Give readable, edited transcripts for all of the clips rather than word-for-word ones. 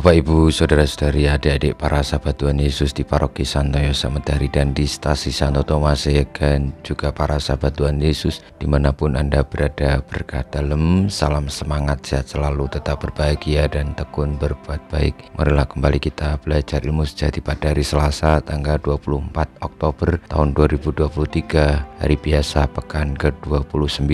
Bapak, Ibu, Saudara-saudari, adik-adik para sahabat Tuhan Yesus di Paroki Santo Yosef Medari dan di Stasi Santo Thomas dan juga para sahabat Tuhan Yesus dimanapun Anda berada, berkat dalam salam semangat, sehat selalu, tetap berbahagia dan tekun berbuat baik. Marilah kembali kita belajar ilmu sejati pada hari Selasa tanggal 24 Oktober tahun 2023, hari biasa pekan ke-29.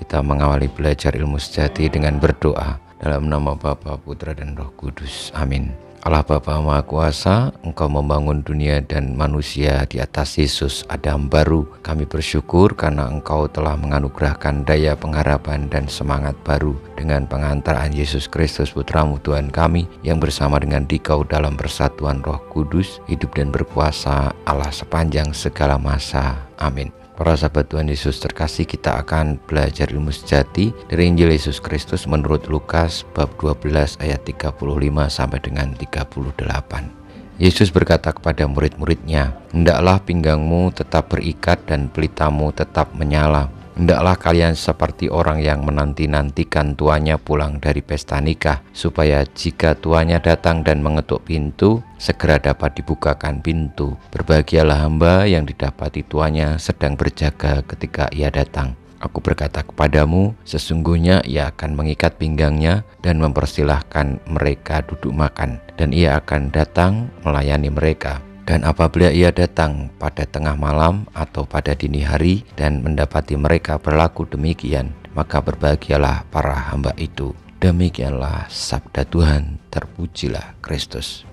Kita mengawali belajar ilmu sejati dengan berdoa. Dalam nama Bapa, Putra, dan Roh Kudus. Amin. Allah Bapa Maha Kuasa, Engkau membangun dunia dan manusia di atas Yesus Adam baru. Kami bersyukur karena Engkau telah menganugerahkan daya pengharapan dan semangat baru dengan pengantaran Yesus Kristus Putramu Tuhan kami, yang bersama dengan Dikau dalam persatuan Roh Kudus, hidup dan berkuasa Allah sepanjang segala masa. Amin. Para sahabat Tuhan Yesus terkasih, kita akan belajar ilmu sejati dari Injil Yesus Kristus menurut Lukas bab 12 ayat 35 sampai dengan 38. Yesus berkata kepada murid-muridnya, "Hendaklah pinggangmu tetap berikat dan pelitamu tetap menyala. Hendaklah kalian seperti orang yang menanti-nantikan tuannya pulang dari pesta nikah, supaya jika tuannya datang dan mengetuk pintu, segera dapat dibukakan pintu. Berbahagialah hamba yang didapati tuannya sedang berjaga ketika ia datang. Aku berkata kepadamu, sesungguhnya ia akan mengikat pinggangnya dan mempersilahkan mereka duduk makan, dan ia akan datang melayani mereka. Dan apabila ia datang pada tengah malam atau pada dini hari dan mendapati mereka berlaku demikian, maka berbahagialah para hamba itu." Demikianlah sabda Tuhan, terpujilah Kristus.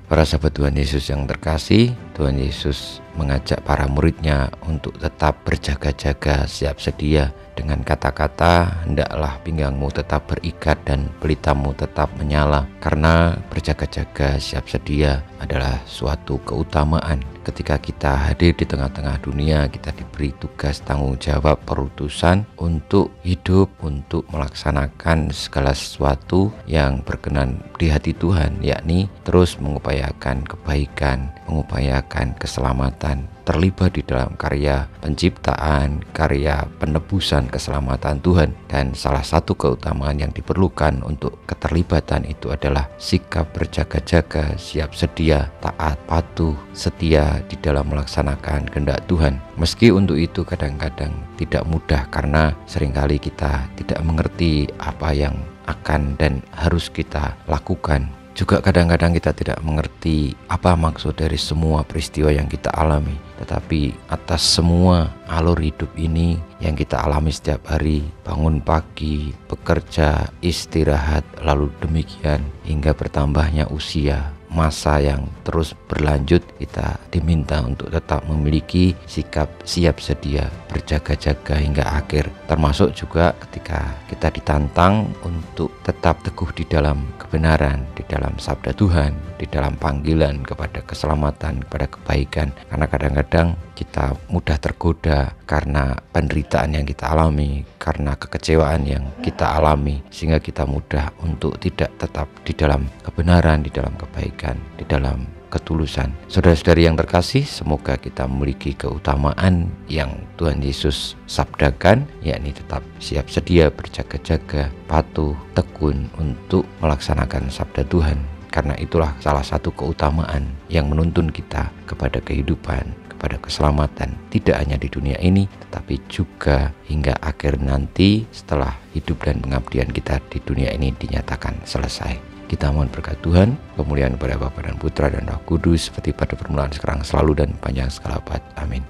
Para sahabat Tuhan Yesus yang terkasih, Tuhan Yesus mengajak para muridnya untuk tetap berjaga-jaga, siap sedia dengan kata-kata, "Hendaklah pinggangmu tetap berikat dan pelitamu tetap menyala." Karena berjaga-jaga, siap sedia adalah suatu keutamaan. Ketika kita hadir di tengah-tengah dunia, kita diberi tugas tanggung jawab perutusan untuk hidup, untuk melaksanakan segala sesuatu yang berkenan di hati Tuhan, yakni terus mengupayakan kebaikan, mengupayakan keselamatan, terlibat di dalam karya penciptaan, karya penebusan keselamatan Tuhan. Dan salah satu keutamaan yang diperlukan untuk keterlibatan itu adalah sikap berjaga-jaga, siap sedia, taat, patuh, setia di dalam melaksanakan kehendak Tuhan. Meski untuk itu kadang-kadang tidak mudah, karena seringkali kita tidak mengerti apa yang akan dan harus kita lakukan. Juga kadang-kadang kita tidak mengerti apa maksud dari semua peristiwa yang kita alami. Tetapi atas semua alur hidup ini yang kita alami setiap hari, bangun pagi, bekerja, istirahat, lalu demikian hingga bertambahnya usia, masa yang terus berlanjut, kita diminta untuk tetap memiliki sikap siap sedia, berjaga-jaga hingga akhir. Termasuk juga ketika kita ditantang untuk tetap teguh di dalam kebenaran, di dalam sabda Tuhan, di dalam panggilan kepada keselamatan, kepada kebaikan. Karena kadang-kadang kita mudah tergoda karena penderitaan yang kita alami, karena kekecewaan yang kita alami, sehingga kita mudah untuk tidak tetap di dalam kebenaran, di dalam kebaikan, di dalam ketulusan. Saudara-saudari yang terkasih, semoga kita memiliki keutamaan yang Tuhan Yesus sabdakan, yakni tetap siap sedia, berjaga-jaga, patuh, tekun untuk melaksanakan sabda Tuhan. Karena itulah salah satu keutamaan yang menuntun kita kepada kehidupan, kepada keselamatan, tidak hanya di dunia ini, tetapi juga hingga akhir nanti setelah hidup dan pengabdian kita di dunia ini dinyatakan selesai. Kita mohon berkat Tuhan, kemuliaan kepada Bapa dan Putra dan Roh Kudus, seperti pada permulaan, sekarang, selalu, dan panjang segala abad. Amin.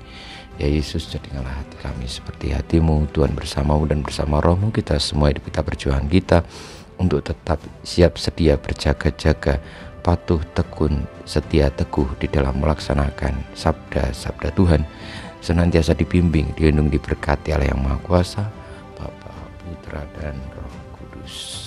Ya Yesus, jadikanlah hati kami seperti hati-Mu. Tuhan bersama-Mu dan bersama Roh-Mu, kita semua hidup kita, perjuangan kita untuk tetap siap sedia, berjaga-jaga, patuh, tekun, setia, teguh di dalam melaksanakan sabda-sabda Tuhan, senantiasa dibimbing, dilindungi, diberkati oleh Yang Maha Kuasa, Bapa, Putra, dan Roh Kudus.